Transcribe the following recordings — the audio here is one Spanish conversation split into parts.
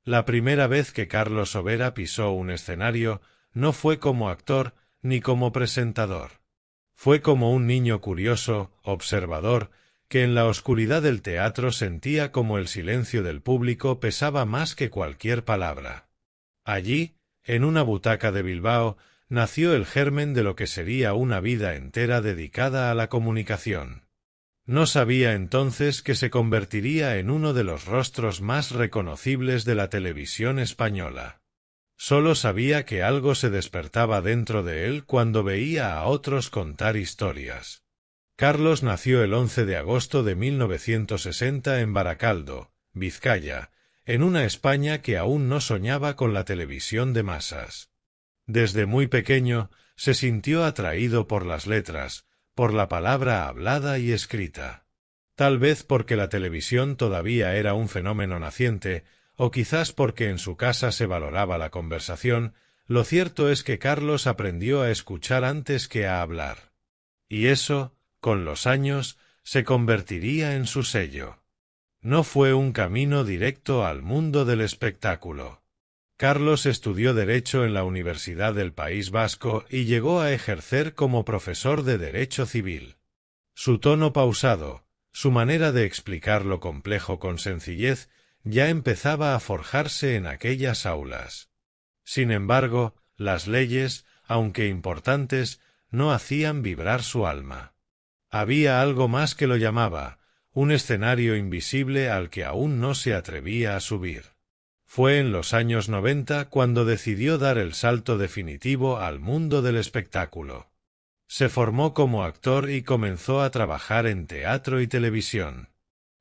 La primera vez que Carlos Sobera pisó un escenario no fue como actor ni como presentador. Fue como un niño curioso, observador, que en la oscuridad del teatro sentía como el silencio del público pesaba más que cualquier palabra. Allí, en una butaca de Bilbao, nació el germen de lo que sería una vida entera dedicada a la comunicación. No sabía entonces que se convertiría en uno de los rostros más reconocibles de la televisión española. Solo sabía que algo se despertaba dentro de él cuando veía a otros contar historias. Carlos nació el 11 de agosto de 1960 en Baracaldo, Vizcaya, en una España que aún no soñaba con la televisión de masas. Desde muy pequeño se sintió atraído por las letras, por la palabra hablada y escrita. Tal vez porque la televisión todavía era un fenómeno naciente, o quizás porque en su casa se valoraba la conversación, lo cierto es que Carlos aprendió a escuchar antes que a hablar. Y eso, con los años, se convertiría en su sello. No fue un camino directo al mundo del espectáculo. Carlos estudió Derecho en la Universidad del País Vasco y llegó a ejercer como profesor de Derecho Civil. Su tono pausado, su manera de explicar lo complejo con sencillez, ya empezaba a forjarse en aquellas aulas. Sin embargo, las leyes, aunque importantes, no hacían vibrar su alma. Había algo más que lo llamaba, un escenario invisible al que aún no se atrevía a subir. Fue en los años 90 cuando decidió dar el salto definitivo al mundo del espectáculo. Se formó como actor y comenzó a trabajar en teatro y televisión.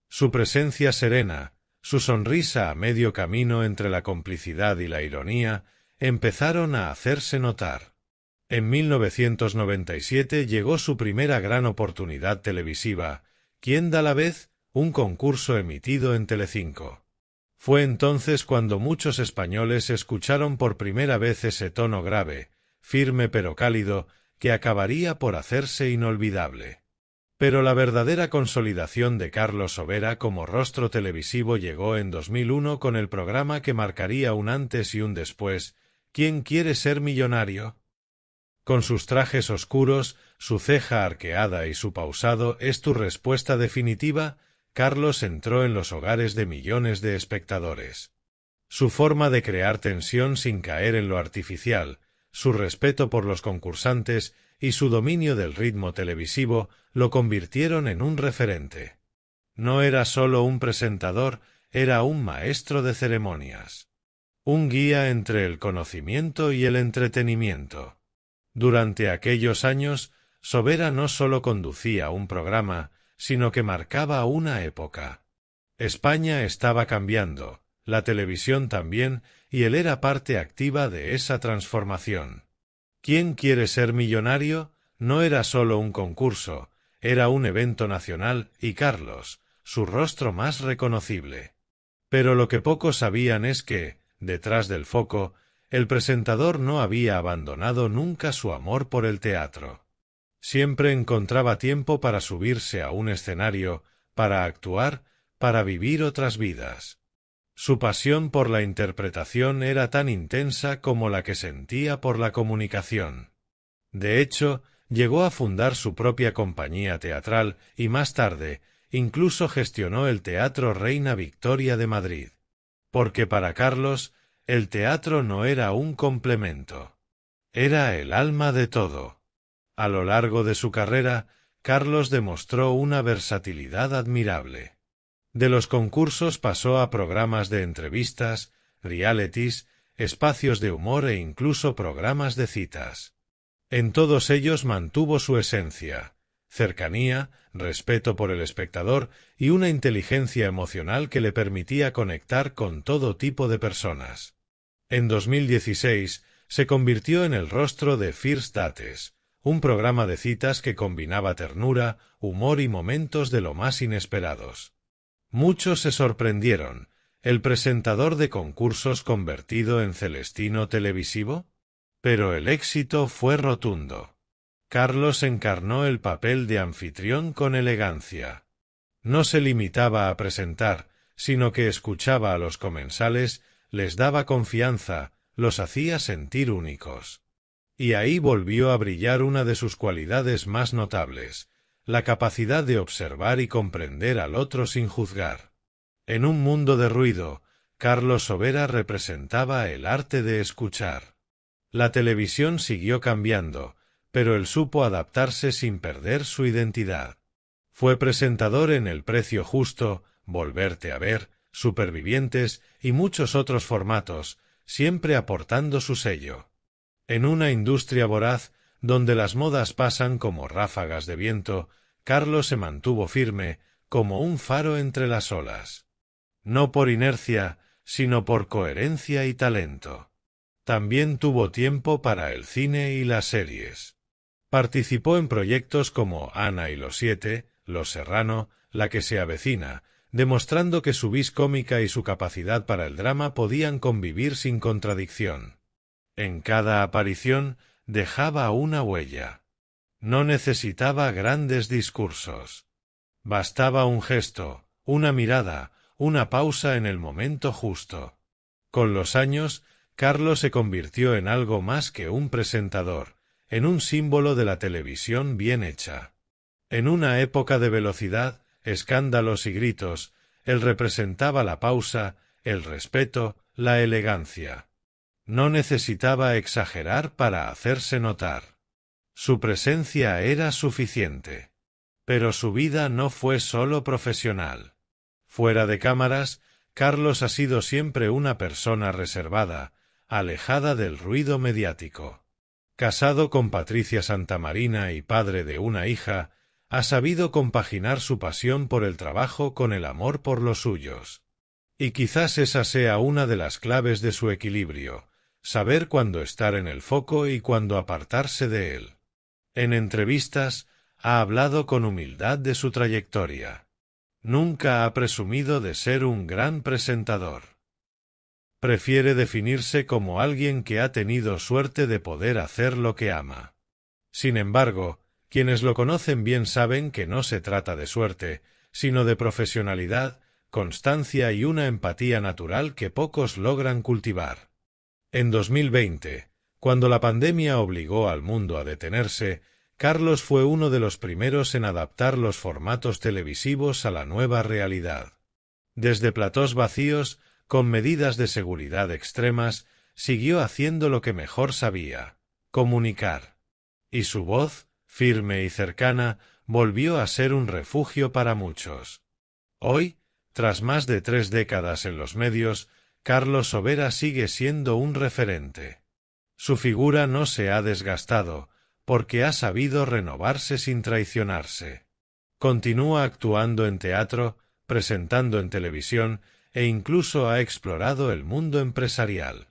Su presencia serena, su sonrisa a medio camino entre la complicidad y la ironía, empezaron a hacerse notar. En 1997 llegó su primera gran oportunidad televisiva, ¿Quién da la vez?, un concurso emitido en Telecinco. Fue entonces cuando muchos españoles escucharon por primera vez ese tono grave, firme pero cálido, que acabaría por hacerse inolvidable. Pero la verdadera consolidación de Carlos Sobera como rostro televisivo llegó en 2001 con el programa que marcaría un antes y un después, ¿Quién quiere ser millonario? Con sus trajes oscuros, su ceja arqueada y su pausado «¿Es tu respuesta definitiva?», Carlos entró en los hogares de millones de espectadores. Su forma de crear tensión sin caer en lo artificial, su respeto por los concursantes y su dominio del ritmo televisivo lo convirtieron en un referente. No era solo un presentador, era un maestro de ceremonias. Un guía entre el conocimiento y el entretenimiento. Durante aquellos años, Sobera no solo conducía un programa, sino que marcaba una época. España estaba cambiando, la televisión también, y él era parte activa de esa transformación. ¿Quién quiere ser millonario? No era solo un concurso, era un evento nacional y Carlos, su rostro más reconocible. Pero lo que pocos sabían es que, detrás del foco, el presentador no había abandonado nunca su amor por el teatro. Siempre encontraba tiempo para subirse a un escenario, para actuar, para vivir otras vidas. Su pasión por la interpretación era tan intensa como la que sentía por la comunicación. De hecho, llegó a fundar su propia compañía teatral y más tarde, incluso gestionó el Teatro Reina Victoria de Madrid. Porque para Carlos, el teatro no era un complemento. Era el alma de todo. A lo largo de su carrera, Carlos demostró una versatilidad admirable. De los concursos pasó a programas de entrevistas, realities, espacios de humor e incluso programas de citas. En todos ellos mantuvo su esencia, cercanía, respeto por el espectador y una inteligencia emocional que le permitía conectar con todo tipo de personas. En 2016 se convirtió en el rostro de First Dates, un programa de citas que combinaba ternura, humor y momentos de lo más inesperados. Muchos se sorprendieron. ¿El presentador de concursos convertido en Celestino televisivo? Pero el éxito fue rotundo. Carlos encarnó el papel de anfitrión con elegancia. No se limitaba a presentar, sino que escuchaba a los comensales, les daba confianza, los hacía sentir únicos. Y ahí volvió a brillar una de sus cualidades más notables, la capacidad de observar y comprender al otro sin juzgar. En un mundo de ruido, Carlos Sobera representaba el arte de escuchar. La televisión siguió cambiando, pero él supo adaptarse sin perder su identidad. Fue presentador en El Precio Justo, Volverte a ver, Supervivientes y muchos otros formatos, siempre aportando su sello. En una industria voraz, donde las modas pasan como ráfagas de viento, Carlos se mantuvo firme, como un faro entre las olas. No por inercia, sino por coherencia y talento. También tuvo tiempo para el cine y las series. Participó en proyectos como Ana y los siete, Los Serrano, La que se avecina, demostrando que su vis cómica y su capacidad para el drama podían convivir sin contradicción. En cada aparición dejaba una huella. No necesitaba grandes discursos. Bastaba un gesto, una mirada, una pausa en el momento justo. Con los años, Carlos se convirtió en algo más que un presentador, en un símbolo de la televisión bien hecha. En una época de velocidad, escándalos y gritos, él representaba la pausa, el respeto, la elegancia. No necesitaba exagerar para hacerse notar. Su presencia era suficiente. Pero su vida no fue solo profesional. Fuera de cámaras, Carlos ha sido siempre una persona reservada, alejada del ruido mediático. Casado con Patricia Santamarina y padre de una hija, ha sabido compaginar su pasión por el trabajo con el amor por los suyos. Y quizás esa sea una de las claves de su equilibrio, saber cuándo estar en el foco y cuándo apartarse de él. En entrevistas, ha hablado con humildad de su trayectoria. Nunca ha presumido de ser un gran presentador. Prefiere definirse como alguien que ha tenido suerte de poder hacer lo que ama. Sin embargo, quienes lo conocen bien saben que no se trata de suerte, sino de profesionalidad, constancia y una empatía natural que pocos logran cultivar. En 2020, cuando la pandemia obligó al mundo a detenerse, Carlos fue uno de los primeros en adaptar los formatos televisivos a la nueva realidad. Desde platós vacíos, con medidas de seguridad extremas, siguió haciendo lo que mejor sabía: comunicar. Y su voz, firme y cercana, volvió a ser un refugio para muchos. Hoy, tras más de 3 décadas en los medios, Carlos Sobera sigue siendo un referente. Su figura no se ha desgastado, porque ha sabido renovarse sin traicionarse. Continúa actuando en teatro, presentando en televisión e incluso ha explorado el mundo empresarial.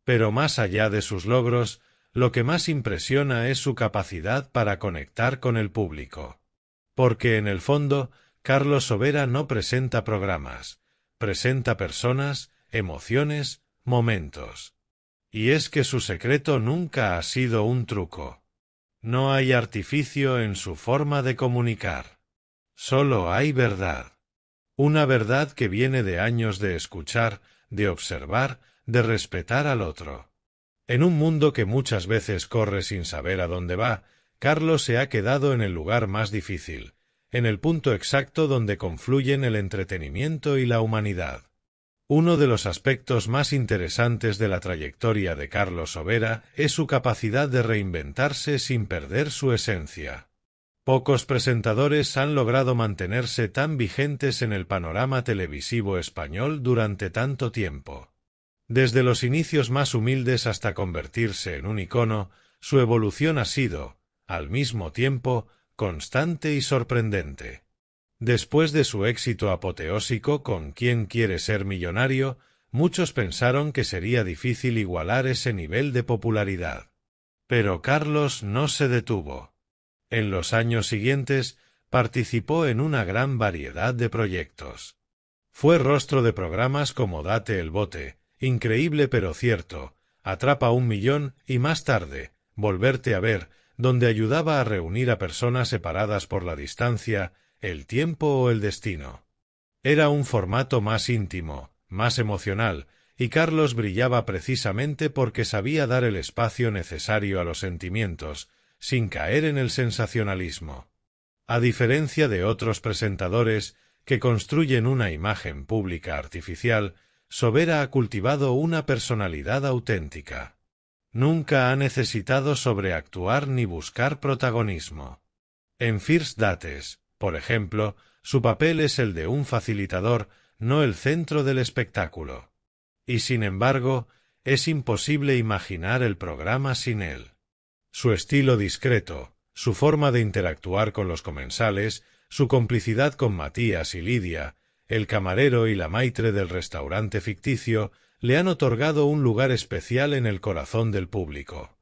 Pero más allá de sus logros, lo que más impresiona es su capacidad para conectar con el público. Porque en el fondo, Carlos Sobera no presenta programas, presenta personas, emociones, momentos. Y es que su secreto nunca ha sido un truco. No hay artificio en su forma de comunicar. Solo hay verdad. Una verdad que viene de años de escuchar, de observar, de respetar al otro. En un mundo que muchas veces corre sin saber a dónde va, Carlos se ha quedado en el lugar más difícil, en el punto exacto donde confluyen el entretenimiento y la humanidad. Uno de los aspectos más interesantes de la trayectoria de Carlos Sobera es su capacidad de reinventarse sin perder su esencia. Pocos presentadores han logrado mantenerse tan vigentes en el panorama televisivo español durante tanto tiempo. Desde los inicios más humildes hasta convertirse en un icono, su evolución ha sido, al mismo tiempo, constante y sorprendente. Después de su éxito apoteósico con ¿Quién quiere ser millonario?, muchos pensaron que sería difícil igualar ese nivel de popularidad. Pero Carlos no se detuvo. En los años siguientes participó en una gran variedad de proyectos. Fue rostro de programas como Date el bote, Increíble pero cierto, Atrapa un millón y más tarde, Volverte a ver, donde ayudaba a reunir a personas separadas por la distancia, el tiempo o el destino. Era un formato más íntimo, más emocional, y Carlos brillaba precisamente porque sabía dar el espacio necesario a los sentimientos, sin caer en el sensacionalismo. A diferencia de otros presentadores que construyen una imagen pública artificial, Sobera ha cultivado una personalidad auténtica. Nunca ha necesitado sobreactuar ni buscar protagonismo. En First Dates, por ejemplo, su papel es el de un facilitador, no el centro del espectáculo. Y sin embargo, es imposible imaginar el programa sin él. Su estilo discreto, su forma de interactuar con los comensales, su complicidad con Matías y Lidia, el camarero y la maitre del restaurante ficticio, le han otorgado un lugar especial en el corazón del público.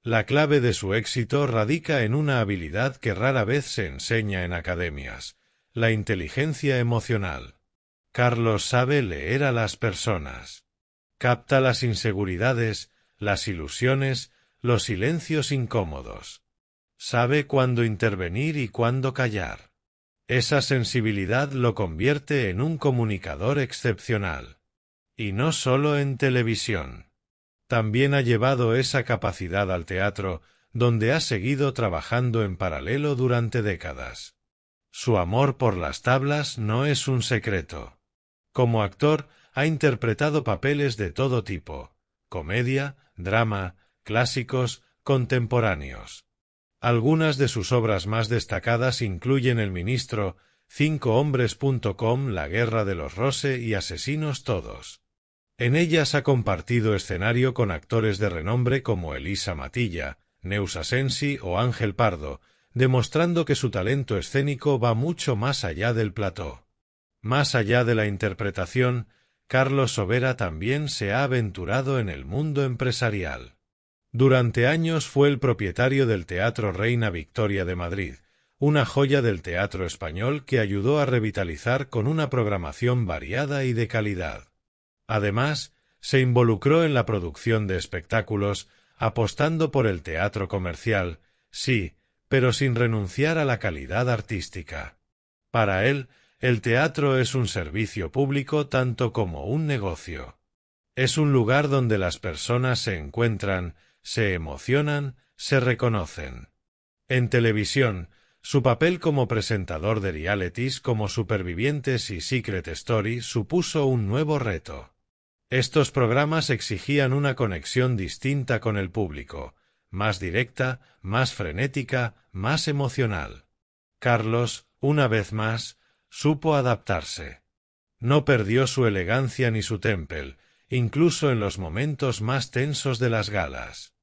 La clave de su éxito radica en una habilidad que rara vez se enseña en academias: la inteligencia emocional. Carlos sabe leer a las personas. Capta las inseguridades, las ilusiones, los silencios incómodos. Sabe cuándo intervenir y cuándo callar. Esa sensibilidad lo convierte en un comunicador excepcional. Y no solo en televisión. También ha llevado esa capacidad al teatro, donde ha seguido trabajando en paralelo durante décadas. Su amor por las tablas no es un secreto. Como actor, ha interpretado papeles de todo tipo: comedia, drama, clásicos, contemporáneos. Algunas de sus obras más destacadas incluyen El ministro, 5hombres.com, La guerra de los Rose y Asesinos todos. En ellas ha compartido escenario con actores de renombre como Elisa Matilla, Neus Asensi o Ángel Pardo, demostrando que su talento escénico va mucho más allá del plató. Más allá de la interpretación, Carlos Sobera también se ha aventurado en el mundo empresarial. Durante años fue el propietario del Teatro Reina Victoria de Madrid, una joya del teatro español que ayudó a revitalizar con una programación variada y de calidad. Además, se involucró en la producción de espectáculos, apostando por el teatro comercial, sí, pero sin renunciar a la calidad artística. Para él, el teatro es un servicio público tanto como un negocio. Es un lugar donde las personas se encuentran, se emocionan, se reconocen. En televisión, su papel como presentador de realities como Supervivientes y Secret Story supuso un nuevo reto. Estos programas exigían una conexión distinta con el público, más directa, más frenética, más emocional. Carlos, una vez más, supo adaptarse. No perdió su elegancia ni su temple, incluso en los momentos más tensos de las galas.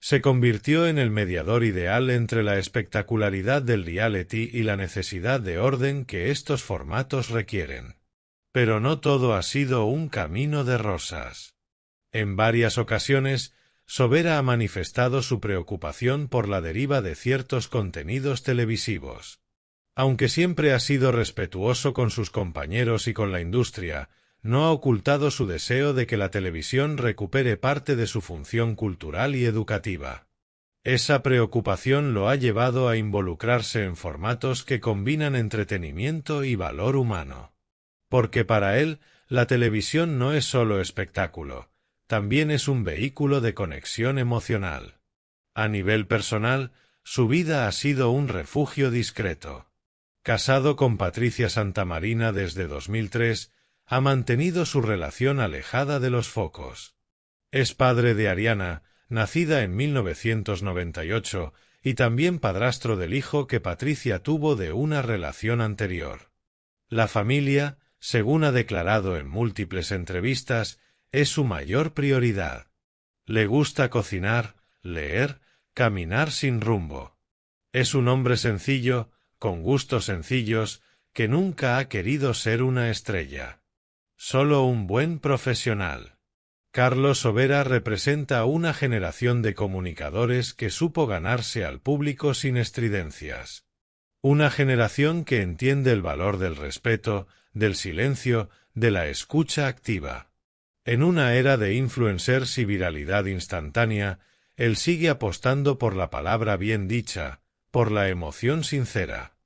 Se convirtió en el mediador ideal entre la espectacularidad del reality y la necesidad de orden que estos formatos requieren. Pero no todo ha sido un camino de rosas. En varias ocasiones, Sobera ha manifestado su preocupación por la deriva de ciertos contenidos televisivos. Aunque siempre ha sido respetuoso con sus compañeros y con la industria, no ha ocultado su deseo de que la televisión recupere parte de su función cultural y educativa. Esa preocupación lo ha llevado a involucrarse en formatos que combinan entretenimiento y valor humano. Porque para él, la televisión no es solo espectáculo, también es un vehículo de conexión emocional. A nivel personal, su vida ha sido un refugio discreto. Casado con Patricia Santamarina desde 2003, ha mantenido su relación alejada de los focos. Es padre de Ariana, nacida en 1998, y también padrastro del hijo que Patricia tuvo de una relación anterior. La familia, según ha declarado en múltiples entrevistas, es su mayor prioridad. Le gusta cocinar, leer, caminar sin rumbo. Es un hombre sencillo, con gustos sencillos, que nunca ha querido ser una estrella. Solo un buen profesional. Carlos Sobera representa a una generación de comunicadores que supo ganarse al público sin estridencias. Una generación que entiende el valor del respeto, del silencio, de la escucha activa. En una era de influencers y viralidad instantánea, él sigue apostando por la palabra bien dicha, por la emoción sincera.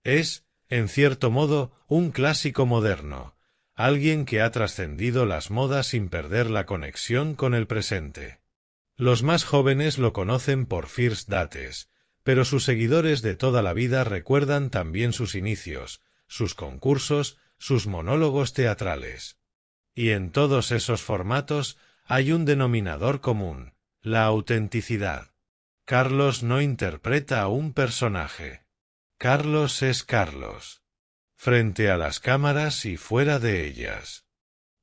Es, en cierto modo, un clásico moderno, alguien que ha trascendido las modas sin perder la conexión con el presente. Los más jóvenes lo conocen por First Dates, pero sus seguidores de toda la vida recuerdan también sus inicios, sus concursos, sus monólogos teatrales. Y en todos esos formatos hay un denominador común: la autenticidad. Carlos no interpreta a un personaje. Carlos es Carlos, frente a las cámaras y fuera de ellas.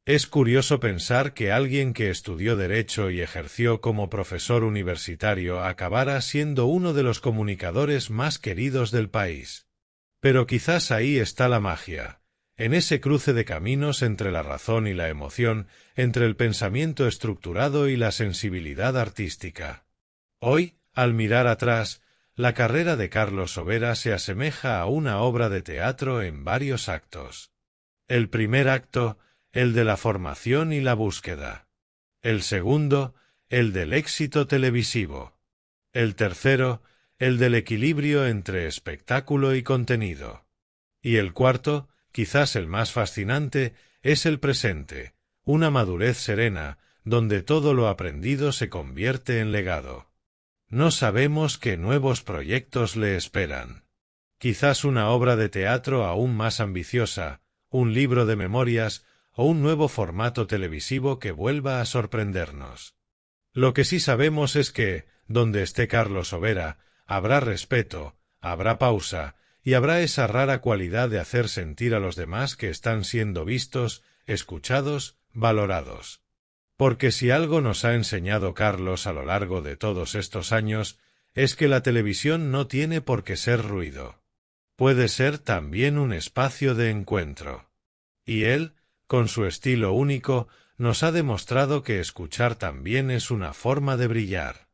Es curioso pensar que alguien que estudió Derecho y ejerció como profesor universitario acabara siendo uno de los comunicadores más queridos del país. Pero quizás ahí está la magia, en ese cruce de caminos entre la razón y la emoción, entre el pensamiento estructurado y la sensibilidad artística. Hoy, al mirar atrás, la carrera de Carlos Sobera se asemeja a una obra de teatro en varios actos. El primer acto, el de la formación y la búsqueda. El segundo, el del éxito televisivo. El tercero, el del equilibrio entre espectáculo y contenido. Y el cuarto, quizás el más fascinante, es el presente, una madurez serena, donde todo lo aprendido se convierte en legado. No sabemos qué nuevos proyectos le esperan. Quizás una obra de teatro aún más ambiciosa, un libro de memorias o un nuevo formato televisivo que vuelva a sorprendernos. Lo que sí sabemos es que, donde esté Carlos Sobera, habrá respeto, habrá pausa y habrá esa rara cualidad de hacer sentir a los demás que están siendo vistos, escuchados, valorados. Porque si algo nos ha enseñado Carlos a lo largo de todos estos años, es que la televisión no tiene por qué ser ruido. Puede ser también un espacio de encuentro. Y él, con su estilo único, nos ha demostrado que escuchar también es una forma de brillar.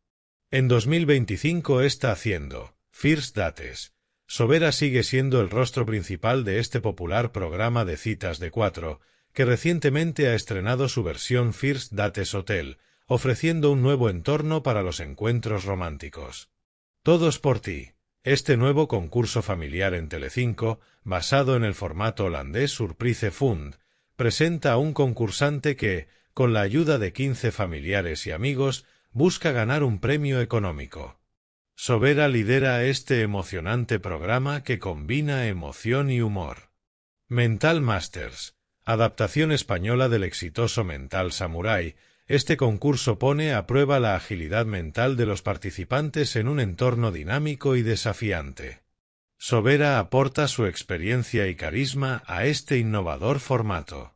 En 2025 está haciendo First Dates. Sobera sigue siendo el rostro principal de este popular programa de citas de cuatro, que recientemente ha estrenado su versión First Dates Hotel, ofreciendo un nuevo entorno para los encuentros románticos. Todos por ti. Este nuevo concurso familiar en Telecinco, basado en el formato holandés Surprise Fund, presenta a un concursante que, con la ayuda de 15 familiares y amigos, busca ganar un premio económico. Sobera lidera este emocionante programa que combina emoción y humor. Mental Masters, adaptación española del exitoso Mental Samurai, este concurso pone a prueba la agilidad mental de los participantes en un entorno dinámico y desafiante. Sobera aporta su experiencia y carisma a este innovador formato.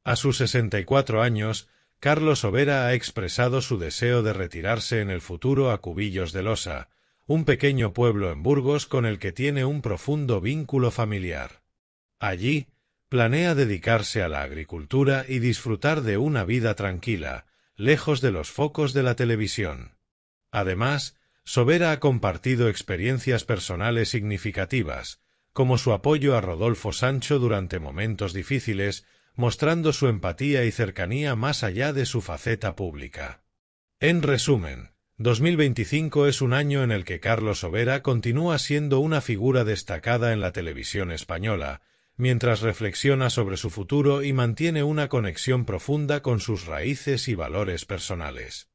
A sus 64 años, Carlos Sobera ha expresado su deseo de retirarse en el futuro a Cubillos de Losa, un pequeño pueblo en Burgos con el que tiene un profundo vínculo familiar. Allí, planea dedicarse a la agricultura y disfrutar de una vida tranquila, lejos de los focos de la televisión. Además, Sobera ha compartido experiencias personales significativas, como su apoyo a Rodolfo Sancho durante momentos difíciles, mostrando su empatía y cercanía más allá de su faceta pública. En resumen, 2025 es un año en el que Carlos Sobera continúa siendo una figura destacada en la televisión española, mientras reflexiona sobre su futuro y mantiene una conexión profunda con sus raíces y valores personales.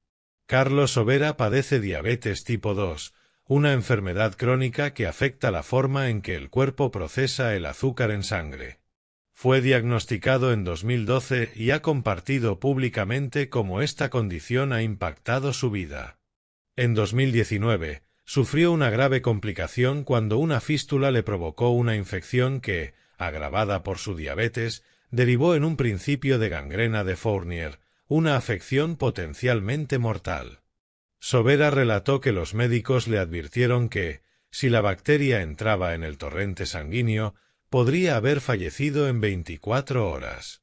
Carlos Sobera padece diabetes tipo 2, una enfermedad crónica que afecta la forma en que el cuerpo procesa el azúcar en sangre. Fue diagnosticado en 2012 y ha compartido públicamente cómo esta condición ha impactado su vida. En 2019, sufrió una grave complicación cuando una fístula le provocó una infección que, agravada por su diabetes, derivó en un principio de gangrena de Fournier, una afección potencialmente mortal. Sobera relató que los médicos le advirtieron que, si la bacteria entraba en el torrente sanguíneo, podría haber fallecido en 24 horas.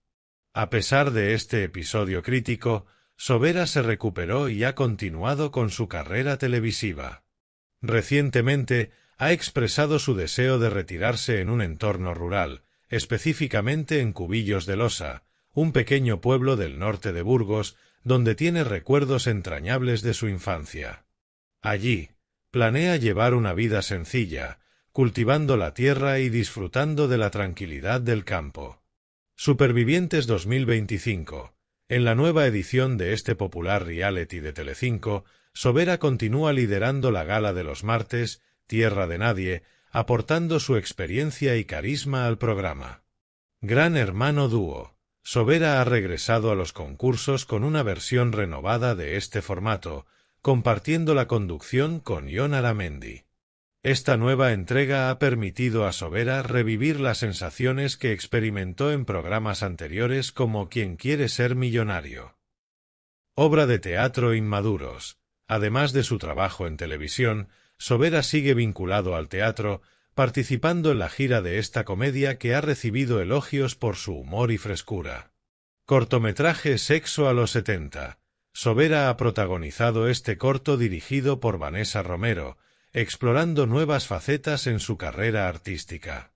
A pesar de este episodio crítico, Sobera se recuperó y ha continuado con su carrera televisiva. Recientemente, ha expresado su deseo de retirarse en un entorno rural, específicamente en Cubillos de Losa, un pequeño pueblo del norte de Burgos, donde tiene recuerdos entrañables de su infancia. Allí, planea llevar una vida sencilla, cultivando la tierra y disfrutando de la tranquilidad del campo. Supervivientes 2025. En la nueva edición de este popular reality de Telecinco, Sobera continúa liderando la gala de los martes, Tierra de Nadie, aportando su experiencia y carisma al programa. Gran Hermano Dúo. Sobera ha regresado a los concursos con una versión renovada de este formato, compartiendo la conducción con Jon Aramendi. Esta nueva entrega ha permitido a Sobera revivir las sensaciones que experimentó en programas anteriores como Quien quiere ser millonario. Obra de teatro Inmaduros. Además de su trabajo en televisión, Sobera sigue vinculado al teatro, participando en la gira de esta comedia que ha recibido elogios por su humor y frescura. Cortometraje Sexo a los 70. Sobera ha protagonizado este corto dirigido por Vanessa Romero, explorando nuevas facetas en su carrera artística.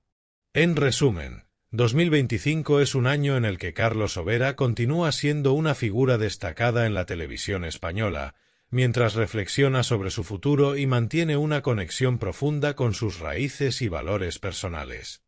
En resumen, 2025 es un año en el que Carlos Sobera continúa siendo una figura destacada en la televisión española, mientras reflexiona sobre su futuro y mantiene una conexión profunda con sus raíces y valores personales.